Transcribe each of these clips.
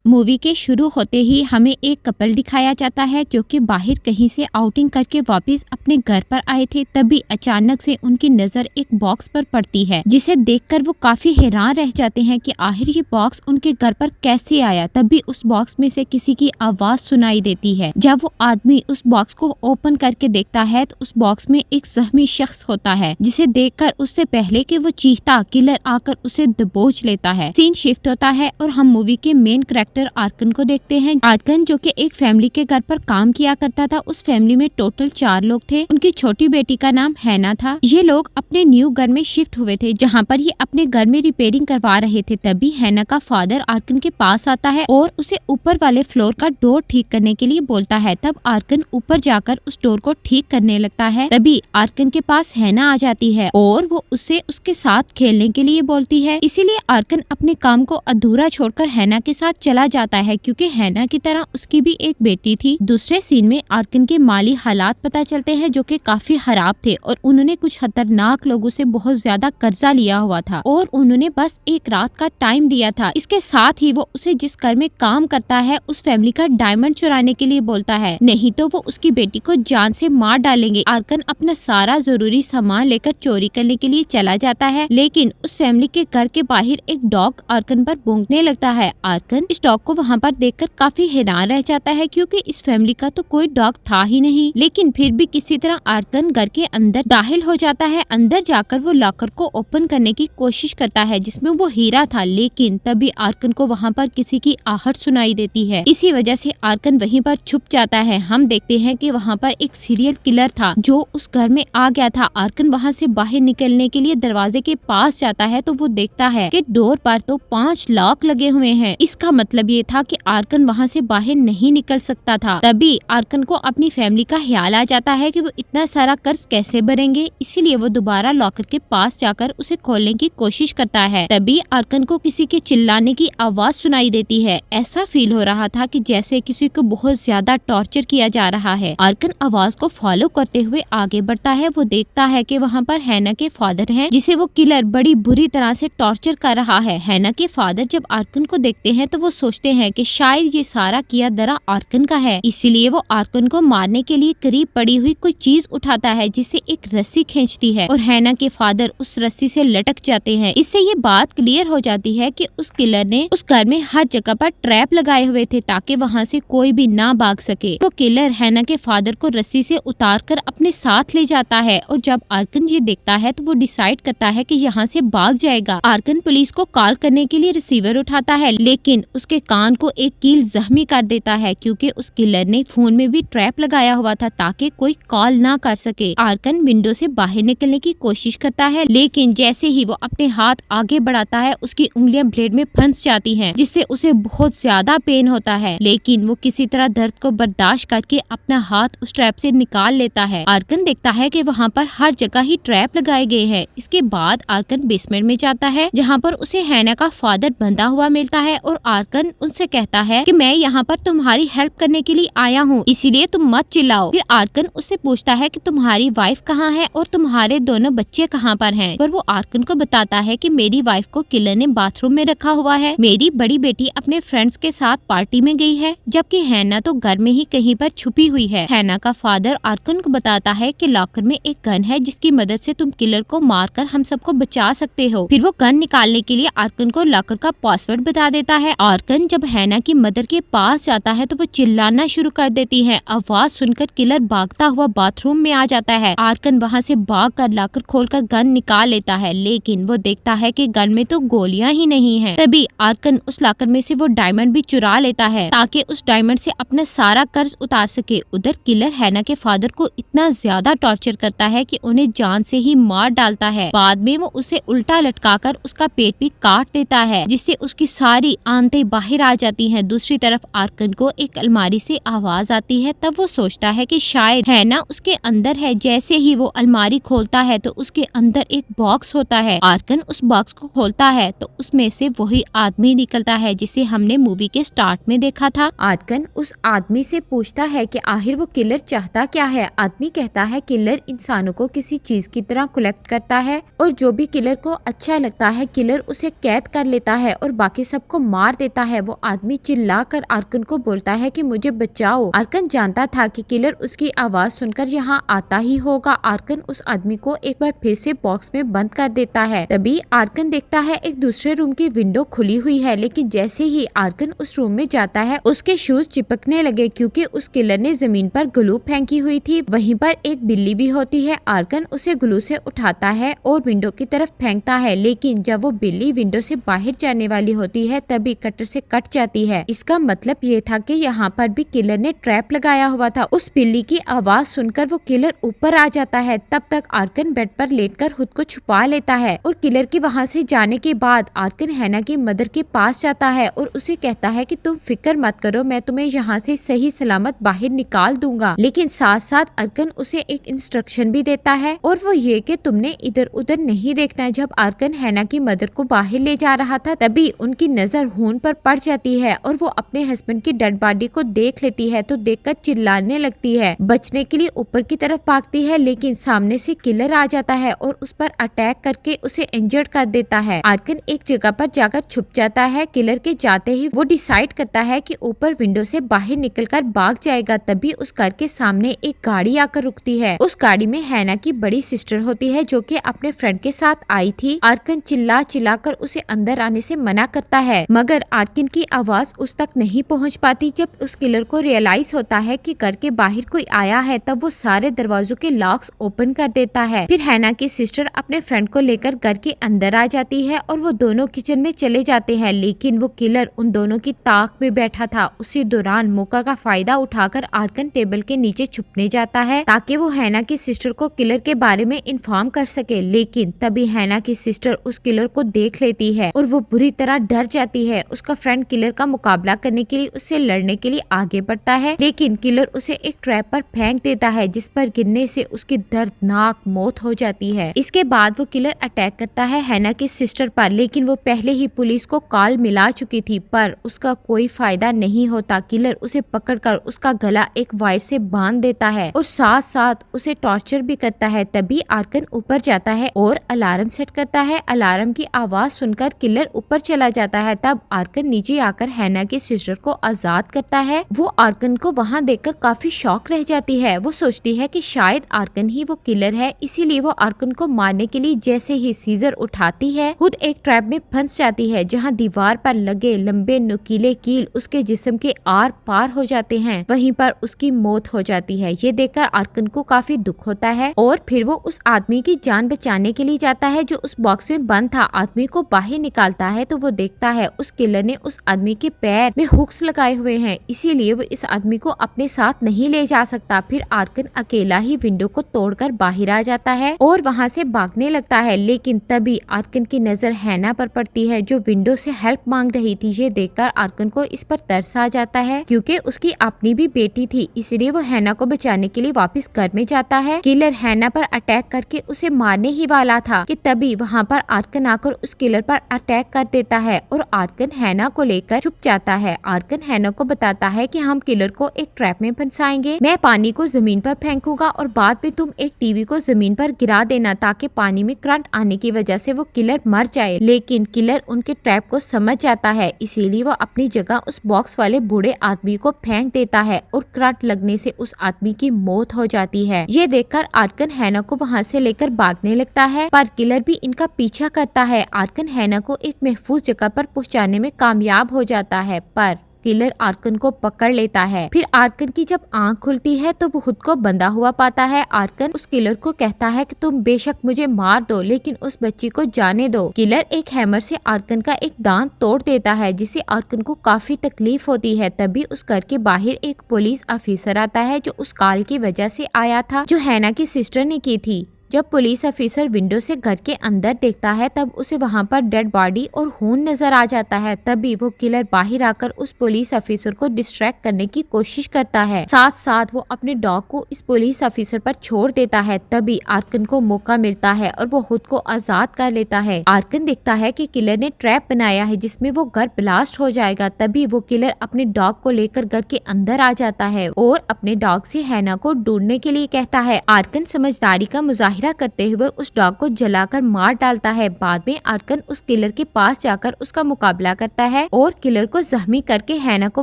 Movie के शुरू होते ही हमें एक कपल दिखाया जाता है जो कि बाहर कहीं से आउटिंग करके वापस अपने घर पर आए थे। तभी अचानक से उनकी नजर एक बॉक्स पर पड़ती है, जिसे देखकर वो काफी हैरान रह जाते हैं कि आखिर ये बॉक्स उनके घर पर कैसे आया। तभी उस बॉक्स में से किसी की आवाज सुनाई देती है। जब वो आदमी उस बॉक्स को ओपन करके देखता है तो उस बॉक्स में एक जख्मी शख्स होता है, जिसे देखकर उससे पहले कि वो चीखता, किलर आकर उसे दबोच लेता है। सीन शिफ्ट होता है और हम मूवी के मेन कैरेक्टर आर्कन को देखते हैं। आर्कन जो कि एक फैमिली के घर पर काम किया करता था। उस फैमिली में टोटल 4 लोग थे। उनकी छोटी बेटी का नाम हैना था। ये लोग अपने न्यू घर में शिफ्ट हुए थे, जहाँ पर ये अपने घर में रिपेयरिंग करवा रहे थे। तभी हैना का फादर आर्कन के पास आता है और उसे ऊपर वाले फ्लोर का डोर ठीक करने के लिए बोलता है। तब आर्कन ऊपर जाकर उस डोर को ठीक करने लगता है। तभी आर्कन के पास हैना आ जाती है और वो उससे उसके साथ खेलने के लिए बोलती है। इसीलिए आर्कन अपने काम को अधूरा छोड़कर हैना के साथ चला जाता है, क्योंकि हैना की तरह उसकी भी एक बेटी थी। दूसरे सीन में आर्कन के माली हालात पता चलते हैं, जो कि काफी खराब थे और उन्होंने कुछ खतरनाक लोगों से बहुत ज्यादा कर्जा लिया हुआ था और उन्होंने बस एक रात का टाइम दिया था। इसके साथ ही वो उसे जिस घर में काम करता है उस फैमिली का डायमंड चुराने के लिए बोलता है, नहीं तो वो उसकी बेटी को जान से मार डालेंगे। आर्कन अपना सारा जरूरी सामान लेकर चोरी करने के लिए चला जाता है, लेकिन उस फैमिली के घर के बाहर एक डॉग आर्कन पर भौंकने लगता है। आर्कन इस डॉग को वहाँ पर देखकर काफी हैरान रह जाता है, क्योंकि इस फैमिली का तो कोई डॉग था ही नहीं। लेकिन फिर भी किसी तरह आर्कन घर के अंदर दाखिल हो जाता है। अंदर जाकर वो लॉकर को ओपन करने की कोशिश करता है, जिसमें वो हीरा था। लेकिन तभी आर्कन को वहाँ पर किसी की आहट सुनाई देती है। इसी वजह से आर्कन वहीं पर छुप जाता है। हम देखते हैं कि वहाँ पर एक सीरियल किलर था जो उस घर में आ गया था। आर्कन वहाँ से बाहर निकलने के लिए दरवाजे के पास जाता है तो वो देखता है कि डोर पर तो 5 लॉक लगे हुए हैं। इसका मतलब ये था कि आर्कन वहाँ से बाहर नहीं निकल सकता था। तभी आर्कन को अपनी फैमिली का ख्याल आ जाता है कि वो इतना सारा कर्ज कैसे भरेंगे। इसीलिए वो दोबारा लॉकर के पास जाकर उसे खोलने की कोशिश करता है। तभी आर्कन को किसी के चिल्लाने की आवाज सुनाई देती है। ऐसा फील हो रहा था कि जैसे किसी को बहुत ज्यादा टॉर्चर किया जा रहा है। आर्कन आवाज को फॉलो करते हुए आगे बढ़ता है। वो देखता है कि वहाँ पर हैना के फादर हैं, जिसे वो किलर बड़ी बुरी तरह से टॉर्चर कर रहा है। हैना के फादर जब आर्कन को देखते हैं तो वो सोचते हैं कि शायद ये सारा किया दरा आर्कन का है। इसीलिए वो आर्कन को मारने के लिए करीब पड़ी हुई कोई चीज उठाता है, जिसे एक रस्सी खींचती है और हैना के फादर उस रस्सी से लटक जाते हैं। इससे ये बात क्लियर हो जाती है कि उस किलर ने उस घर में हर जगह पर ट्रैप लगाए हुए थे, ताकि वहाँ से कोई भी ना भाग सके। वो किलर हैना के फादर को रस्सी से उतारकर अपने साथ ले जाता है और जब आर्कन ये देखता है तो वो डिसाइड करता है कि यहाँ से भाग जाएगा। आर्कन पुलिस को कॉल करने के लिए रिसीवर उठाता है, लेकिन उसके कान को एक कील जख्मी कर देता है, क्योंकि उस किलर ने फोन में भी ट्रैप लगाया हुआ था ताकि कोई कॉल ना कर सके। आर्कन विंडो से बाहर निकलने की कोशिश करता है, लेकिन जैसे ही वो अपने हाथ आगे बढ़ाता है उसकी उंगलियां ब्लेड में फंस जाती हैं, जिससे उसे बहुत ज्यादा पेन होता है। लेकिन वो किसी तरह दर्द को बर्दाश्त करके अपना हाथ उस ट्रैप से निकाल लेता है। आर्कन देखता है कि वहाँ पर हर जगह ही ट्रैप लगाए गए हैं। इसके बाद आर्कन बेसमेंट में जाता है, जहाँ पर उसे हैना का फादर बंधा हुआ मिलता है और आर्कन उनसे कहता है कि मैं यहाँ पर तुम्हारी हेल्प करने के लिए आया हूँ, इसीलिए तुम मत चिल्लाओ। फिर आर्कन उससे पूछता है कि तुम्हारी वाइफ कहाँ है और तुम्हारे दोनों बच्चे कहाँ पर हैं। पर वो आर्कन को बताता है कि मेरी वाइफ को किलर ने बाथरूम में रखा हुआ है। मेरी बड़ी बेटी अपने फ्रेंड्स के साथ पार्टी में गई है, जबकि हैना तो घर में ही कहीं पर छुपी हुई है। हैना का फादर आर्कन को बताता है कि लॉकर में एक गन है, जिसकी मदद से तुम किलर को मारकर हम सबको बचा सकते हो। फिर वो गन निकालने के लिए आर्कन को लॉकर का पासवर्ड बता देता है। आर्कन जब हैना की मदर के पास जाता है तो वो चिल्लाना शुरू कर देती है। आवाज सुनकर किलर भागता हुआ बाथरूम में आ जाता है। आर्कन वहाँ से भागकर लॉकर खोलकर गन निकाल लेता है, लेकिन वो देखता है कि गन में तो गोलियां ही नहीं है। तभी आर्कन उस लॉकर में से वो डायमंड भी चुरा लेता है, ताकि उस डायमंड से अपना सारा कर्ज उतार सके। उधर किलर हैना के फादर को इतना ज्यादा टॉर्चर करता है कि उन्हें जान से ही मार डालता है। बाद में वो उसे उल्टा लटकाकर उसका पेट भी काट देता है, जिससे उसकी सारी आंतें बाहर आ जाती हैं। दूसरी तरफ आर्कन को एक अलमारी से आवाज आती है। तब वो सोचता है कि शायद हैना उसके अंदर है। जैसे ही वो अलमारी खोलता है तो उसके अंदर एक बॉक्स होता है। आर्कन उस बॉक्स को खोलता है तो उसमें से वही आदमी निकलता है जिसे हमने मूवी के स्टार्ट में देखा था। आर्कन उस आदमी से पूछता है कि आखिर वो किलर चाहता क्या है। आदमी कहता है किलर इंसानों को किसी चीज की तरह कलेक्ट करता है और जो भी किलर को अच्छा लगता है किलर उसे कैद कर लेता है और बाकी सबको मार देता है वो आदमी चिल्लाकर आर्कन को बोलता है कि मुझे बचाओ। आर्कन जानता था कि किलर उसकी आवाज सुनकर यहाँ आता ही होगा। आर्कन उस आदमी को एक बार फिर से बॉक्स में बंद कर देता है। तभी आर्कन देखता है एक दूसरे रूम की विंडो खुली हुई है, लेकिन जैसे ही आर्कन उस रूम में जाता है उसके शूज चिपकने लगे क्योंकि उस किलर ने जमीन पर ग्लू फेंकी हुई थी। वहीं पर एक बिल्ली भी होती है। आर्कन उसे ग्लू से उठाता है और विंडो की तरफ फेंकता है, लेकिन जब वो बिल्ली विंडो से बाहर जाने वाली होती है तभी कटर से कट जाती है। इसका मतलब ये था कि यहाँ पर भी किलर ने ट्रैप लगाया हुआ था। उस बिल्ली की आवाज सुनकर वो किलर ऊपर आ जाता है। तब तक आर्कन बेड पर लेटकर खुद को छुपा लेता है और किलर की वहाँ से जाने के बाद आर्कन हैना की मदर के पास जाता है और उसे कहता है कि तुम फिक्र मत करो, मैं तुम्हें यहाँ से सही सलामत बाहर निकाल दूंगा। लेकिन साथ साथ आर्कन उसे एक इंस्ट्रक्शन भी देता है और वो ये कि तुमने इधर उधर नहीं देखना है। जब आर्कन हैना की मदर को बाहर ले जा रहा था तभी उनकी नजर खून पर पड़ जाती है और वो अपने हस्बैंड की डेड बॉडी को देख लेती है तो देखकर चिल्लाने लगती है। बचने के लिए ऊपर की तरफ भागती है, लेकिन सामने से किलर आ जाता है और उस पर अटैक करके उसे इंजर्ड कर देता है। आर्कन एक जगह पर जाकर छुप जाता है। किलर के जाते ही वो डिसाइड करता है कि ऊपर विंडो से बाहर निकलकर भाग जाएगा। तभी उस घर के सामने एक गाड़ी आकर रुकती है। उस गाड़ी में हैना की बड़ी सिस्टर होती है जो कि अपने फ्रेंड के साथ आई थी। आर्कन चिल्ला चिल्लाकर उसे अंदर आने से मना करता है, मगर आर्कन की आवाज उस तक नहीं पहुंच पाती। जब उस किलर को रियलाइज होता है कि घर के बाहर कोई आया है तब वो सारे दरवाजों के लॉक्स ओपन कर देता है। फिर हैना की सिस्टर अपने फ्रेंड को लेकर घर के अंदर आ जाती है और वो दोनों किचन में चले जाते हैं, लेकिन वो किलर उन दोनों की ताक में बैठा था। उसी दौरान मौका का फायदा उठाकर आर्कन टेबल के नीचे छुपने जाता है ताकि वो हैना की सिस्टर को किलर के बारे में इन्फॉर्म कर सके। लेकिन तभी हैना की सिस्टर उस किलर को देख लेती है और वो बुरी तरह डर जाती है। उसका फ्रेंड किलर का मुकाबला करने के लिए उससे लड़ने के लिए आगे बढ़ता है, लेकिन किलर उसे एक ट्रैप पर फेंक देता है जिस पर गिरने से उसकी दर्दनाक मौत हो जाती है। इसके बाद वो किलर अटैक करता है हैना की सिस्टर पर, लेकिन वो पहले ही पुलिस को कॉल मिला चुकी थी पर उसका कोई फायदा नहीं होता। किलर उसे पकड़कर उसका गला एक वायर से बांध देता है और साथ साथ उसे टॉर्चर भी करता है। तभी आर्कन ऊपर जाता है और अलार्म सेट करता है। अलार्म की आवाज सुनकर किलर ऊपर चला जाता है। तब आर्कन नीचे आकर हैना की सिस्टर को आजाद करता है। वो आर्कन को वहाँ देखकर काफी शॉक रह जाती है। वो सोचती है कि शायद आर्कन ही वो किलर है, इसीलिए वो आर्कन को मारने के लिए जैसे ही सीजर उठाती है खुद एक ट्रैप में फंस जाती है जहाँ दीवार पर लगे लंबे नुकीले कील उसके जिस्म के आर पार हो जाते हैं। वहीं पर उसकी मौत हो जाती है। ये देखकर आर्कन को काफी दुख होता है और फिर वो उस आदमी की जान बचाने के लिए जाता है जो उस बॉक्स में बंद था। आदमी को बाहर निकालता है तो वो देखता है उस किलर ने उस आदमी के पैर में हुक्स लगाए हुए हैं, इसीलिए वो इस आदमी को अपने साथ नहीं ले जा सकता। फिर आर्कन अकेला ही विंडो को तोड़कर बाहर आ जाता है और वहाँ से भागने लगता है, लेकिन तभी आर्कन की नजर हैना पर पड़ती है जो विंडो से हेल्प मांग रही थी। ये देखकर आर्कन को इस पर तरस आ जाता है क्योंकि उसकी अपनी भी बेटी थी, इसलिए वो हैना को बचाने के लिए वापस घर में जाता है। किलर हैना पर अटैक करके उसे मारने ही वाला था कि तभी वहाँ पर आर्कन आकर उस किलर पर अटैक कर देता है और आर्कन हैना को लेकर छुप जाता है। आर्कन हैना को बताता है कि हम किलर को एक ट्रैप में फंसाएंगे, मैं पानी को जमीन पर फेंकूंगा और बाद में तुम एक टीवी को जमीन पर गिरा देना ताकि पानी में करंट आने की वजह से वो किलर मर जाए। लेकिन किलर उनके ट्रैप को समझ जाता है, इसीलिए वो अपनी जगह उस बॉक्स वाले बूढ़े आदमी को फेंक देता है और करंट लगने से उस आदमी की मौत हो जाती है। ये देखकर आर्कन हैना को वहाँ से लेकर भागने लगता है पर किलर भी इनका पीछा करता है। आर्कन हैना को एक महफूज जगह पर पहुँचाने में कामयाब हो जाता है पर किलर आर्कन को पकड़ लेता है। फिर आर्कन की जब आंख खुलती है तो वो खुद को बंधा हुआ पाता है। आर्कन उस किलर को कहता है कि तुम बेशक मुझे मार दो लेकिन उस बच्ची को जाने दो। किलर एक हैमर से आर्कन का एक दांत तोड़ देता है जिससे आर्कन को काफी तकलीफ होती है। तभी उस घर के बाहर एक पुलिस ऑफिसर आता है जो उस कॉल की वजह से आया था जो हैना की सिस्टर ने की थी। जब पुलिस ऑफिसर विंडो से घर के अंदर देखता है तब उसे वहां पर डेड बॉडी और खून नजर आ जाता है। तभी वो किलर बाहर आकर उस पुलिस ऑफिसर को डिस्ट्रैक्ट करने की कोशिश करता है, साथ साथ वो अपने डॉग को इस पुलिस ऑफिसर पर छोड़ देता है। तभी आर्कन को मौका मिलता है और वो खुद को आजाद कर लेता है। आर्कन देखता है कि किलर ने ट्रैप बनाया है जिसमें वो घर ब्लास्ट हो जाएगा। तभी वो किलर अपने डॉग को लेकर घर के अंदर आ जाता है और अपने डॉग से हैना को ढूंढने के लिए कहता है। आर्कन समझदारी का मुजाहिरा मुजाहरा करते हुए उस डॉग को जलाकर मार डालता है। बाद में आर्कन उस किलर के पास जाकर उसका मुकाबला करता है और किलर को जख्मी करके हैना को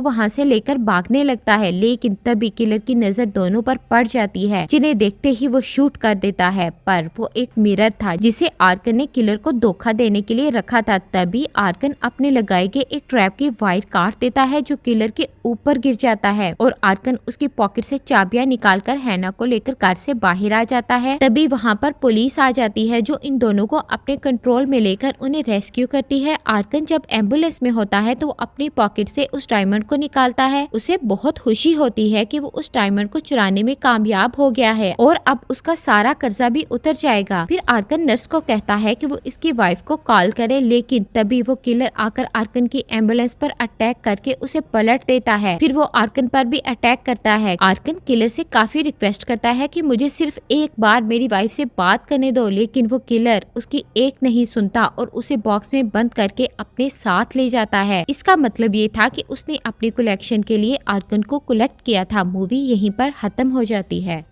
वहाँ से लेकर भागने लगता है, लेकिन तभी किलर की नजर दोनों पर पड़ जाती है, जिन्हें देखते ही वो शूट कर देता है। पर वो एक मिरर था जिसे आर्कन ने किलर को धोखा देने के लिए रखा था। तभी आर्कन अपने लगाए गए एक ट्रैप की वायर काट देता है जो किलर के ऊपर गिर जाता है और आर्कन उसकी पॉकेट से चाबियां निकालकर हैना को लेकर कार से बाहर आ जाता है। तभी वहाँ पर पुलिस आ जाती है जो इन दोनों को अपने कंट्रोल में लेकर उन्हें रेस्क्यू करती है। आर्कन जब एम्बुलेंस में होता है तो वो अपनी पॉकेट से उस डायमंड को निकालता है। उसे बहुत खुशी होती है कि वो उस डायमंड को चुराने में कामयाब हो गया है और अब उसका सारा कर्जा भी उतर जाएगा। फिर आर्कन नर्स को कहता है कि वो इसकी वाइफ को कॉल करे, लेकिन तभी वो किलर आकर आर्कन की एम्बुलेंस पर अटैक करके उसे पलट देता है। फिर वो आर्कन पर भी अटैक करता है। आर्कन किलर से काफी रिक्वेस्ट करता है कि मुझे सिर्फ एक बार मेरी वाइफ से बात करने दो, लेकिन वो किलर उसकी एक नहीं सुनता और उसे बॉक्स में बंद करके अपने साथ ले जाता है। इसका मतलब ये था कि उसने अपनी कलेक्शन के लिए आर्कन को कलेक्ट किया था। मूवी यहीं पर खत्म हो जाती है।